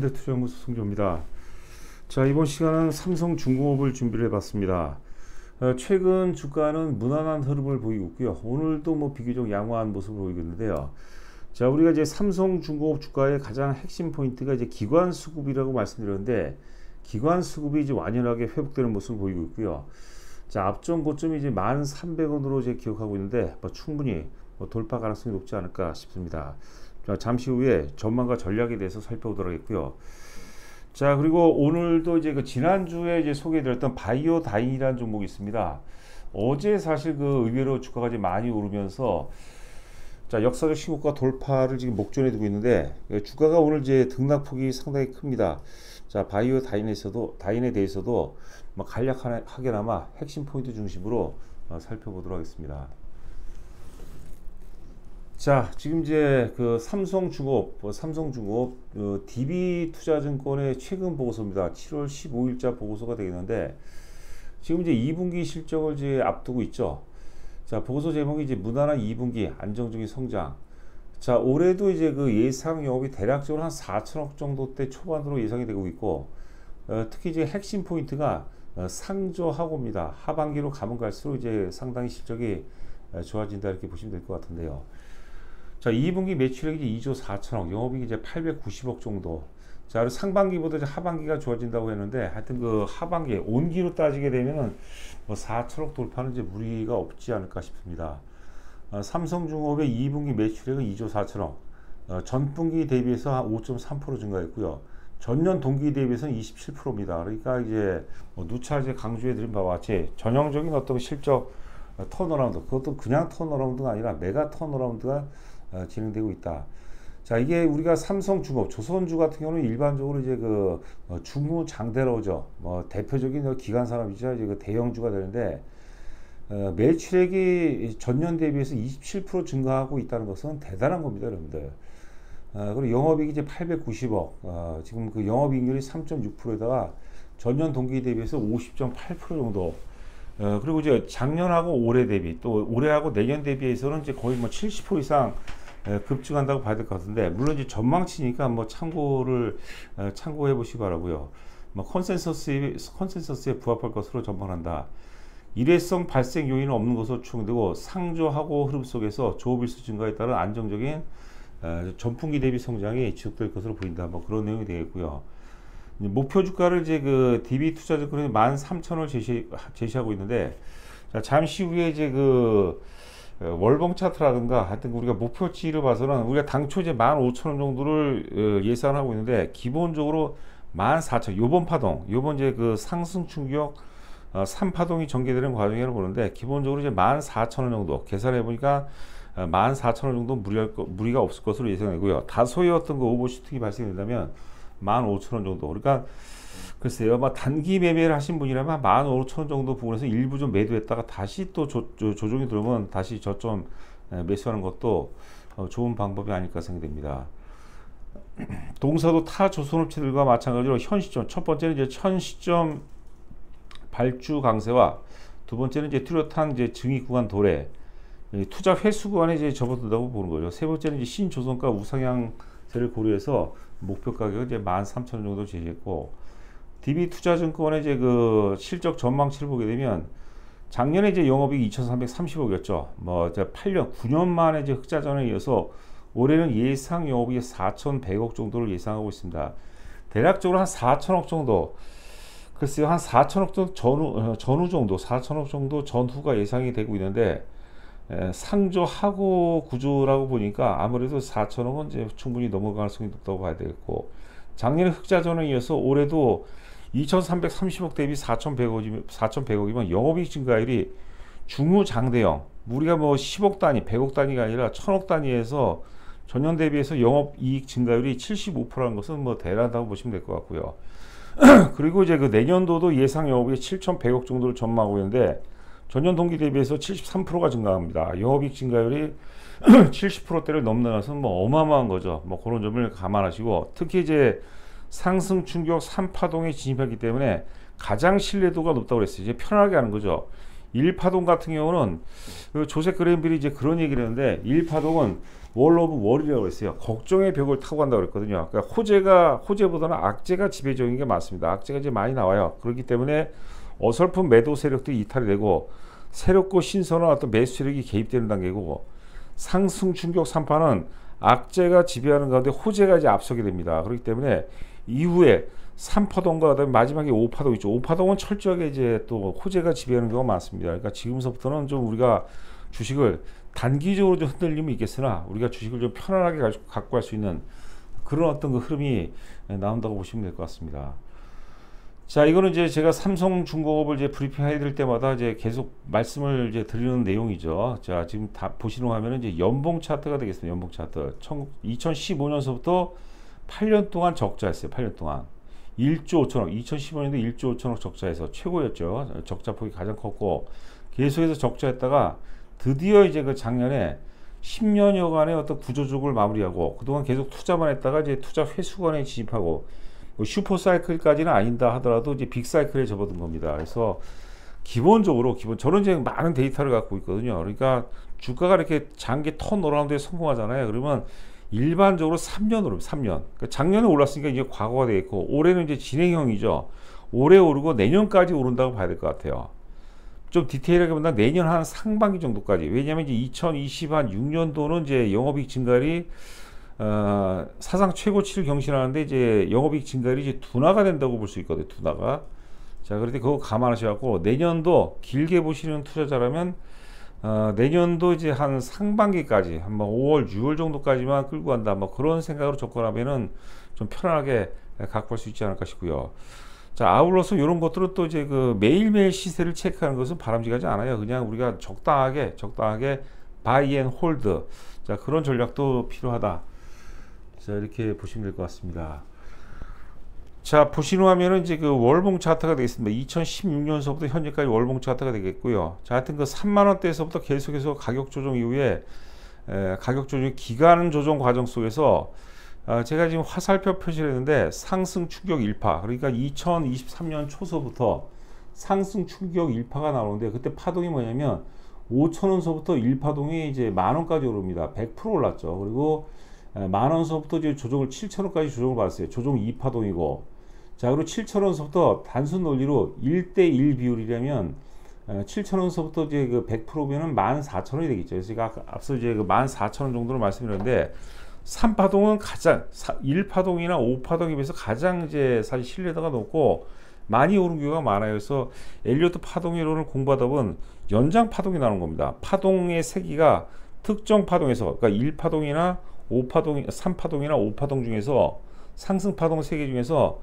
현대투자연구소 송조입니다. 자, 이번 시간은 삼성중공업을 준비를 해봤습니다. 최근 주가는 무난한 흐름을 보이고 있고요. 오늘도 뭐 비교적 양호한 모습을 보이고 있는데요. 자, 우리가 이제 삼성중공업 주가의 가장 핵심 포인트가 이제 기관 수급이라고 말씀드렸는데, 기관 수급이 이제 완연하게 회복되는 모습을 보이고 있고요. 자, 앞전 고점이 이제 1,300원으로 이제 기억하고 있는데, 충분히 돌파 가능성이 높지 않을까 싶습니다. 자, 잠시 후에 전망과 전략에 대해서 살펴보도록 하겠고요. 자, 그리고 오늘도 이제 지난주에 이제 소개해드렸던 바이오다인이라는 종목이 있습니다. 어제 사실 의외로 주가가 이제 많이 오르면서 자, 역사적 신고가 돌파를 지금 목전에 두고 있는데, 주가가 오늘 이제 등락폭이 상당히 큽니다. 자, 다인에 대해서도 간략하게나마 핵심 포인트 중심으로 살펴보도록 하겠습니다. 자, 지금 이제 삼성중공업 DB투자증권의 최근 보고서입니다. 7월 15일자 보고서가 되겠는데, 지금 이제 2분기 실적을 이제 앞두고 있죠. 자, 보고서 제목이 이제 무난한 2분기 안정적인 성장. 자, 올해도 이제 예상 영업이 대략적으로 한 4천억 정도대 초반으로 예상이 되고 있고, 특히 이제 핵심 포인트가 상저하고입니다. 하반기로 가면 갈수록 이제 상당히 실적이 좋아진다, 이렇게 보시면 될 것 같은데요. 자, 2분기 매출액이 2조 4천억, 영업이익이 이제 890억 정도. 자, 그리고 상반기보다 이제 하반기가 좋아진다고 했는데, 하여튼 하반기 온기로 따지게 되면은 4천억 돌파는 이제 무리가 없지 않을까 싶습니다. 삼성중공업의 2분기 매출액은 2조 4천억, 전분기 대비해서 한 5.3% 증가했고요. 전년 동기 대비해서는 27%입니다. 그러니까 이제 누차 이제 강조해드린 바와 같이 전형적인 어떤 실적 턴어라운드, 그것도 그냥 턴어라운드가 아니라 메가 턴어라운드가 진행되고 있다. 자, 이게 우리가 삼성중공업, 조선주 같은 경우는 일반적으로 이제 중무장대로죠. 대표적인 기관 산업이죠. 이제 대형주가 되는데, 매출액이 전년 대비해서 27% 증가하고 있다는 것은 대단한 겁니다, 여러분들. 그리고 영업이익이 이제 890억, 지금 영업이익률이 3.6%에다가 전년 동기 대비해서 50.8% 정도. 그리고 이제 작년하고 올해 대비, 또 올해하고 내년 대비해서는 이제 거의 70% 이상 급증한다고 봐야 될 것 같은데, 물론 이제 전망치니까 참고해 보시기 바라고요. 컨센서스에 부합할 것으로 전망한다. 일회성 발생 요인은 없는 것으로 추정되고, 상저하고 흐름 속에서 조업일수 증가에 따른 안정적인 전분기 대비 성장이 지속될 것으로 보인다. 그런 내용이 되겠고요. 목표 주가를 이제 DB투자증권이 13,000원을 제시하고 있는데, 자, 잠시 후에 이제 월봉 차트라든가 하여튼 우리가 목표치를 봐서는 우리가 당초 이제 15,000원 정도를 예상하고 있는데, 기본적으로 14,000원, 요번 파동, 요번 이제 상승 충격 3파동이 전개되는 과정이라고 보는데, 기본적으로 이제 14,000원 정도 계산해 보니까 14,000원 정도 무리가 없을 것으로 예상되고요. 다소의 어떤 오버슈팅이 발생된다면 15,000원 정도. 그러니까 글쎄요, 단기 매매를 하신 분이라면 15,000원 정도 부분에서 일부 좀 매도했다가 다시 또 조정이 들어오면 다시 저점 매수하는 것도 좋은 방법이 아닐까 생각됩니다. 동사도 타 조선업체들과 마찬가지로 현 시점, 첫 번째는 이제 현 시점 발주 강세와 두 번째는 이제 뚜렷한 이제 증익 구간 도래, 투자 회수 구간에 이제 접어든다고 보는 거죠. 세 번째는 이제 신조선가 우상향세를 고려해서 목표 가격을 이제 13,000원 정도 제시했고, DB투자증권의 이제 실적 전망치를 보게 되면, 작년에 이제 영업이익 2,330억이었죠. 이제 9년 만에 이제 흑자전에 이어서 올해는 예상 영업이익 4,100억 정도를 예상하고 있습니다. 대략적으로 한 4,000억 정도, 글쎄요, 한 4,000억 정도 전후 정도, 4,000억 정도 전후가 예상이 되고 있는데, 상저하고 구조라고 보니까 아무래도 4,000억은 이제 충분히 넘어갈 가능성이 높다고 봐야 되겠고, 작년에 흑자전에 이어서 올해도 2,330억 대비 4,100억이면 영업이익 증가율이 중무장대형, 우리가 10억 단위, 100억 단위가 아니라 1,000억 단위에서 전년 대비해서 영업이익 증가율이 75%라는 것은 대단하다고 보시면 될 것 같고요. 그리고 이제 내년도도 예상 영업이익 7,100억 정도를 전망하고 있는데, 전년 동기 대비해서 73%가 증가합니다. 영업이익 증가율이 70%대를 넘는 것은 어마어마한 거죠. 그런 점을 감안하시고, 특히 이제 상승 충격 3파동에 진입했기 때문에 가장 신뢰도가 높다고 그랬어요. 이제 편하게 하는 거죠. 1파동 같은 경우는 그 조셉 그랜빌이 이제 그런 얘기를 했는데 1파동은 월 오브 월이라고 했어요. 걱정의 벽을 타고 간다고 그랬거든요. 그러니까 호재보다는 악재가 지배적인 게 맞습니다. 악재가 이제 많이 나와요. 그렇기 때문에 어설픈 매도 세력들이 이탈이 되고 새롭고 신선한 어떤 매수 세력이 개입되는 단계고, 상승 충격 3파는 악재가 지배하는 가운데 호재가 이제 앞서게 됩니다. 그렇기 때문에 이후에 3파동과 그다음에 마지막에 5파동 있죠. 5파동은 철저하게 이제 또 호재가 지배하는 경우가 많습니다. 그러니까 지금서부터는 좀 우리가 주식을 단기적으로 좀 흔들림이 있겠으나 우리가 주식을 좀 편안하게 갖고 갈 수 있는 그런 어떤 그 흐름이 나온다고 보시면 될 것 같습니다. 자, 이거는 이제 제가 삼성중공업을 이제 브리핑 해드릴 때마다 이제 계속 말씀을 이제 드리는 내용이죠. 자, 지금 다 보시는 화면은 이제 연봉 차트가 되겠습니다. 연봉 차트. 2015년서부터 8년 동안 적자였어요. 8년 동안. 1조 5천억. 2015년도 1조 5천억 적자에서 최고였죠. 적자폭이 가장 컸고, 계속해서 적자했다가 드디어 이제 그 작년에 10년여간의 어떤 구조조정을 마무리하고, 그동안 계속 투자만 했다가 이제 투자 회수관에 진입하고, 뭐 슈퍼사이클까지는 아닌다 하더라도 이제 빅사이클에 접어든 겁니다. 그래서 기본적으로 저는 이제 많은 데이터를 갖고 있거든요. 그러니까 주가가 이렇게 장기 턴어라운드에 성공하잖아요. 그러면 일반적으로 3년 오릅니다. 3년. 그러니까 작년에 올랐으니까 이제 과거가 되겠고, 올해는 이제 진행형이죠. 올해 오르고 내년까지 오른다고 봐야 될 것 같아요. 좀 디테일하게 본다면 내년 한 상반기 정도까지. 왜냐하면 이제 2026년도는 이제 영업이익 증가율이 사상 최고치를 경신하는데 이제 영업이익 증가율이 이제 둔화가 된다고 볼 수 있거든요. 둔화가. 자, 그런데 그거 감안하셔갖고 내년도 길게 보시는 투자자라면 내년도 이제 한 상반기까지 한번 5월, 6월 정도까지만 끌고 간다. 뭐 그런 생각으로 접근하면은 좀 편안하게 갖고 갈 수 있지 않을까 싶고요. 자, 아울러서 이런 것들은 또 이제 그 매일매일 시세를 체크하는 것은 바람직하지 않아요. 그냥 우리가 적당하게 바이 앤 홀드. 자, 그런 전략도 필요하다. 자, 이렇게 보시면 될 것 같습니다. 자, 보시는 화면은 이제 그 월봉 차트가 되겠습니다. 2016년서부터 현재까지 월봉 차트가 되겠고요. 자, 하여튼 그 3만원대에서부터 계속해서 가격 조정 이후에 가격 조정 기간 조정 과정 속에서 제가 지금 화살표 표시를 했는데 상승 충격 1파, 그러니까 2023년 초서부터 상승 충격 1파가 나오는데, 그때 파동이 뭐냐면 5천원서부터 1파동이 이제 만원까지 오릅니다. 100% 올랐죠. 그리고 만원서부터 이제 조정을 7천원까지 조정을 받았어요. 조정 2파동이고, 자, 그리고 7천원서부터 단순 논리로 1대1 비율이라면 7천원서부터 이제 그 100%면은 14,000원이 되겠죠. 그래서 제가 앞서 이제 그 14,000원 정도로 말씀드렸는데, 3파동은 가장 1파동이나 5파동에 비해서 가장 이제 사실 신뢰도가 높고 많이 오른 경우가 많아요. 그래서 엘리어트 파동 이론을 공부하다 보면 연장 파동이 나오는 겁니다. 파동의 세기가 특정 파동에서, 그러니까 1파동이나 5파동, 3파동이나 5파동 중에서 상승 파동 세개 중에서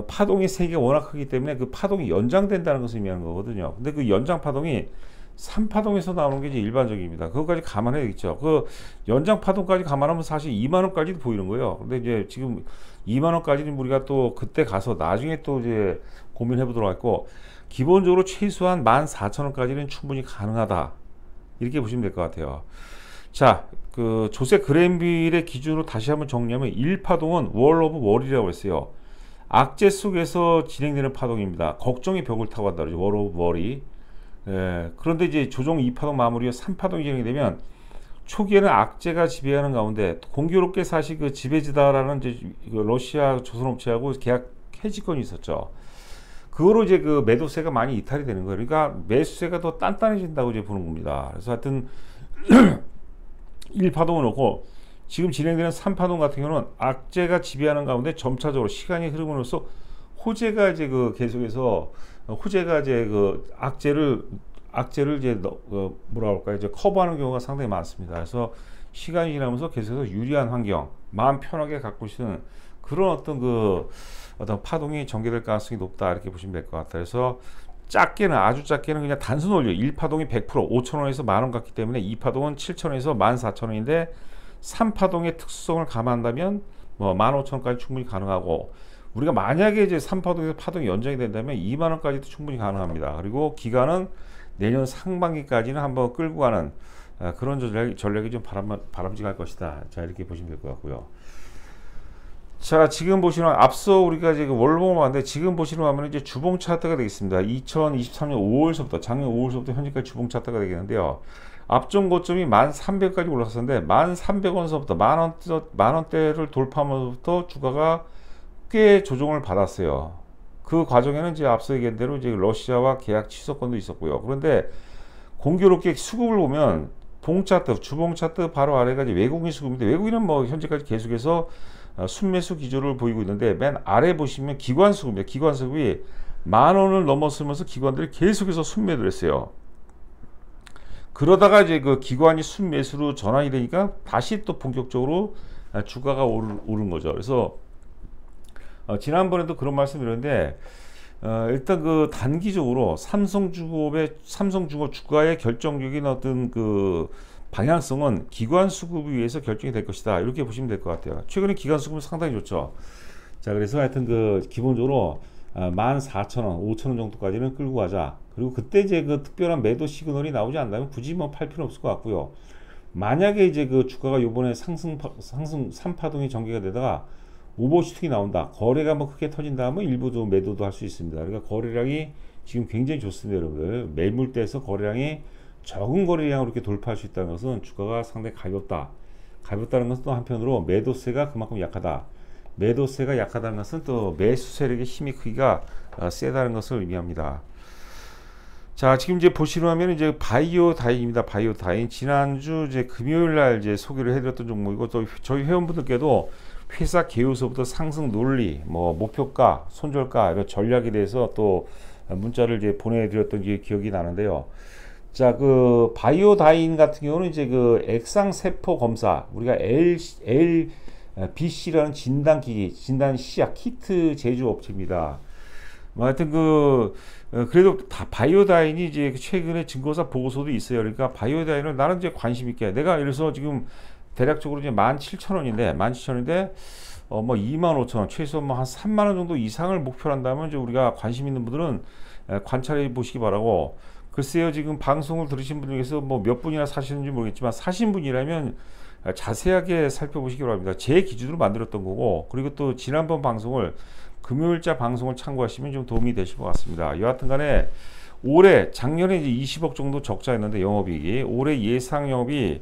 파동의 세기가 워낙 크기 때문에 그 파동이 연장된다는 것을 의미하는 거거든요. 근데 그 연장 파동이 3파동에서 나오는 게 이제 일반적입니다. 그것까지 감안해야겠죠. 그 연장 파동까지 감안하면 사실 2만원까지도 보이는 거예요. 근데 이제 지금 2만원까지는 우리가 또 그때 가서 나중에 또 이제 고민해 보도록 하고, 기본적으로 최소한 14,000원까지는 충분히 가능하다. 이렇게 보시면 될 것 같아요. 자, 그 조셉 그랜빌의 기준으로 다시 한번 정리하면 1파동은 월 오브 월이라고 했어요. 악재 속에서 진행되는 파동입니다. 걱정의 벽을 타고 간다 그러죠. 월 오브 월이. 그런데 이제 조정 2파동 마무리에 3파동이 진행이 되면 초기에는 악재가 지배하는 가운데 공교롭게 사실 그 지배지다라는 이제 그 러시아 조선업체하고 계약 해지권이 있었죠. 그거로 이제 그 매도세가 많이 이탈이 되는 거예요. 그러니까 매수세가 더 단단해진다고 이제 보는 겁니다. 그래서 하여튼 1파동을 놓고 지금 진행되는 3파동 같은 경우는 악재가 지배하는 가운데 점차적으로 시간이 흐름으로써 호재가 이제 그 계속해서 호재가 이제 그 악재를 이제 뭐라 할까요? 이제 커버하는 경우가 상당히 많습니다. 그래서 시간이 지나면서 계속해서 유리한 환경, 마음 편하게 갖고 있는 그런 어떤 파동이 전개될 가능성이 높다, 이렇게 보시면 될 것 같아요. 그래서 작게는, 아주 작게는 그냥 단순 원료 1파동이 100% 5,000원에서 만원 같기 때문에 2파동은 7,000원에서 14,000원인데 3파동의 특수성을 감안한다면 뭐 15,000원까지 충분히 가능하고, 우리가 만약에 이제 3파동에서 파동이 연장이 된다면 2만원까지도 충분히 가능합니다. 그리고 기간은 내년 상반기까지는 한번 끌고 가는 그런 전략이 좀 바람직할 것이다. 자, 이렇게 보시면 될 것 같고요. 자, 지금 보시면 앞서 우리가 지금 월봉을 봤는데 지금 보시는 화면은 이제 주봉 차트가 되겠습니다. 2023년 5월서부터 작년 5월서부터 현재까지 주봉 차트가 되겠는데요. 앞전 고점이 1,300까지 올랐었는데 1,300원서부터 만원대를 돌파하면서부터 주가가 꽤 조정을 받았어요. 그 과정에는 이제 앞서 얘기한 대로 이제 러시아와 계약 취소건도 있었고요. 그런데 공교롭게 수급을 보면 봉 차트, 주봉 차트 바로 아래가 이제 외국인 수급인데 외국인은 뭐 현재까지 계속해서 순매수 기조를 보이고 있는데 맨 아래 보시면 기관 수급입니다. 기관 수급이 10,000원을 넘어서면서 기관들이 계속해서 순매도를 했어요. 그러다가 이제 그 기관이 순매수로 전환이 되니까 다시 또 본격적으로 주가가 오른 거죠. 그래서 지난번에도 그런 말씀 드렸는데 일단 그 단기적으로 삼성중업 주가의 결정적인 어떤 그 방향성은 기관 수급에 의해서 결정이 될 것이다. 이렇게 보시면 될 것 같아요. 최근에 기관 수급은 상당히 좋죠. 자, 그래서 하여튼 그 기본적으로 14,000원, 5,000원 정도까지는 끌고 가자. 그리고 그때 이제 그 특별한 매도 시그널이 나오지 않나면 굳이 뭐 팔 필요는 없을 것 같고요. 만약에 이제 그 주가가 요번에 상승 3파동이 전개가 되다가 오버슈팅이 나온다. 거래가 뭐 크게 터진다면 일부 좀 매도도 할 수 있습니다. 그러니까 거래량이 지금 굉장히 좋습니다, 여러분들. 매물대에서 거래량이 적은 거래량으로 이렇게 돌파할 수 있다는 것은 주가가 상당히 가볍다. 가볍다는 것은 또 한편으로 매도세가 그만큼 약하다. 매도세가 약하다는 것은 또 매수 세력의 힘이 크기가 세다는 것을 의미합니다. 자, 지금 이제 보시려 하면 이제 바이오다인입니다. 바이오다인. 지난주 이제 금요일 날 이제 소개를 해드렸던 종목이고 또 저희 회원분들께도 회사 개요서부터 상승 논리, 뭐 목표가, 손절가 이런 전략에 대해서 또 문자를 이제 보내드렸던 기억이 나는데요. 자, 그 바이오다인 같은 경우는 이제 그 액상세포 검사, 우리가 LBC라는 진단기기, 진단 시약 키트 제조 업체입니다. 하여튼 그래도 다 바이오다인이 이제 최근에 증거사 보고서도 있어요. 그러니까 바이오다인을 나는 이제 관심 있게 내가 이래서 지금 대략적으로 이제 17,000원인데 뭐 25,000원 최소 뭐 한 3만원 정도 이상을 목표로 한다면 이제 우리가 관심 있는 분들은 관찰해 보시기 바라고. 글쎄요, 지금 방송을 들으신 분 중에서 뭐 몇 분이나 사시는지 모르겠지만 사신 분이라면 자세하게 살펴보시기 바랍니다. 제 기준으로 만들었던 거고, 그리고 또 지난번 방송을 금요일자 방송을 참고하시면 좀 도움이 되실 것 같습니다. 여하튼 간에 올해 작년에 이제 20억 정도 적자였는데 영업이익이 올해 예상 영업이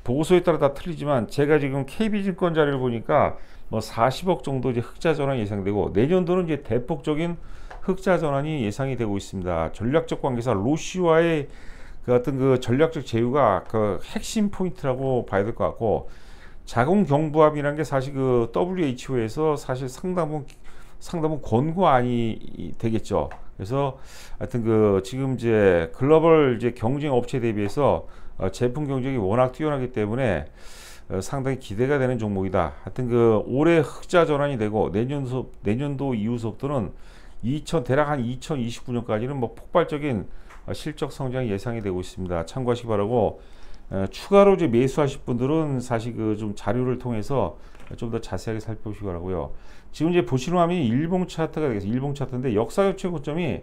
보고서에 따라 다 틀리지만 제가 지금 KB증권 자료를 보니까 뭐 40억 정도 이제 흑자 전환이 예상되고 내년도는 이제 대폭적인 흑자 전환이 예상이 되고 있습니다. 전략적 관계사 로시와의 그 어떤 그 전략적 제휴가 그 핵심 포인트라고 봐야 될 것 같고, 자금 경부합이라는 게 사실 그 WHO에서 사실 상당분 권고안이 되겠죠. 그래서 하여튼 그 지금 이제 글로벌 이제 경쟁 업체 대비해서 제품 경쟁이 워낙 뛰어나기 때문에 상당히 기대가 되는 종목이다. 하여튼 그 올해 흑자 전환이 되고 내년도 이후서부터는 대략 한 2029년까지는 뭐 폭발적인 실적 성장이 예상이 되고 있습니다. 참고하시기 바라고. 추가로 이제 매수하실 분들은 사실 그 좀 자료를 통해서 좀 더 자세하게 살펴보시기 바라고요. 지금 이제 보시는 화면이 일봉 차트가 되겠습니다. 일봉 차트인데 역사 최고점이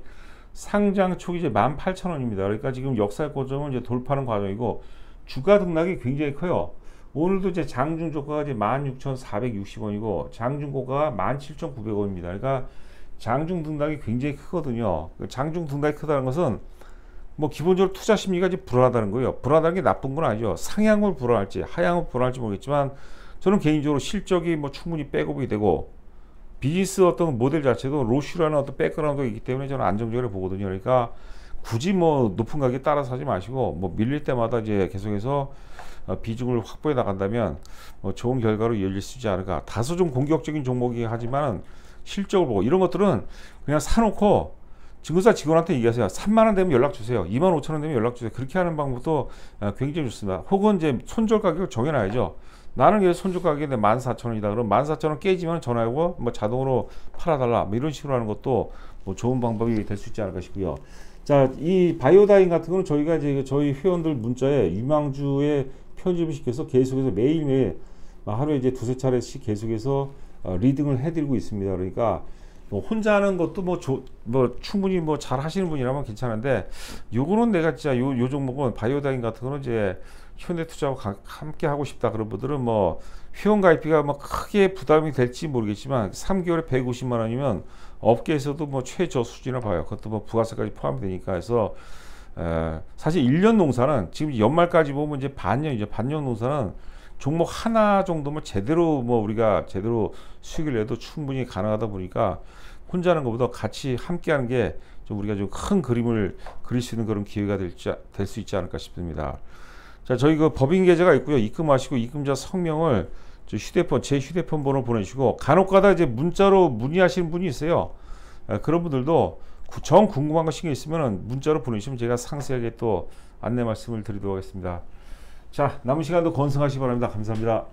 상장 초기 이제 18,000원입니다. 그러니까 지금 역사 고점을 이제 돌파하는 과정이고 주가 등락이 굉장히 커요. 오늘도 이제 장중 저가가 이제 16,460원이고 장중 고가가 17,900원입니다. 그러니까 장중 등락이 굉장히 크거든요. 장중 등락이 크다는 것은 뭐 기본적으로 투자 심리가 이제 불안하다는 거예요. 불안하다는 게 나쁜 건 아니죠. 상향을 불안할지 하향을 불안할지 모르겠지만 저는 개인적으로 실적이 뭐 충분히 백업이 되고 비즈니스 어떤 모델 자체도 로슈라는 어떤 백그라운드가 있기 때문에 저는 안정적으로 보거든요. 그러니까 굳이 뭐 높은 가격에 따라서 하지 마시고 뭐 밀릴 때마다 이제 계속해서 비중을 확보해 나간다면 좋은 결과로 이어질 수 있지 않을까. 다소 좀 공격적인 종목이긴 하지만 실적을 보고 이런 것들은 그냥 사놓고 증권사 직원한테 얘기하세요. 3만원 되면 연락 주세요. 25,000원 되면 연락 주세요. 그렇게 하는 방법도 굉장히 좋습니다. 혹은 이제 손절 가격을 정해놔야죠. 나는 그래서 손절 가격이 14,000원이다. 그럼 14,000원 깨지면 전화하고 뭐 자동으로 팔아달라. 뭐 이런 식으로 하는 것도 뭐 좋은 방법이 될 수 있지 않을까 싶고요. 자, 이 바이오다인 같은 거는 저희가 이제 저희 회원들 문자에 유망주에 편집을 시켜서 계속해서 매일매일 하루에 이제 두세 차례씩 계속해서 리딩을 해드리고 있습니다. 그러니까 뭐 혼자 하는 것도 뭐 충분히 뭐 잘 하시는 분이라면 괜찮은데 요거는 내가 진짜 요 종목은 바이오다인 같은 거는 이제 현대투자와 함께 하고 싶다 그런 분들은 뭐 회원가입비가 뭐 크게 부담이 될지 모르겠지만 3개월에 150만 원이면 업계에서도 뭐 최저 수준이라 봐요. 그것도 뭐 부가세까지 포함되니까 해서 사실 1년 농사는 지금 연말까지 보면 이제 반년 농사는 종목 하나 정도면 제대로 뭐 우리가 제대로 수익을 내도 충분히 가능하다 보니까 혼자 하는 것보다 같이 함께 하는 게 좀 우리가 좀 큰 그림을 그릴 수 있는 그런 기회가 될 수 있지 않을까 싶습니다. 자, 저희 그 법인 계좌가 있고요. 입금하시고 입금자 성명을 제 휴대폰 번호 보내주시고 간혹가다 이제 문자로 문의하시는 분이 있어요. 그런 분들도 정 궁금한 거 신경 있으면 문자로 보내주시면 제가 상세하게 또 안내 말씀을 드리도록 하겠습니다. 자, 남은 시간도 건승하시기 바랍니다. 감사합니다.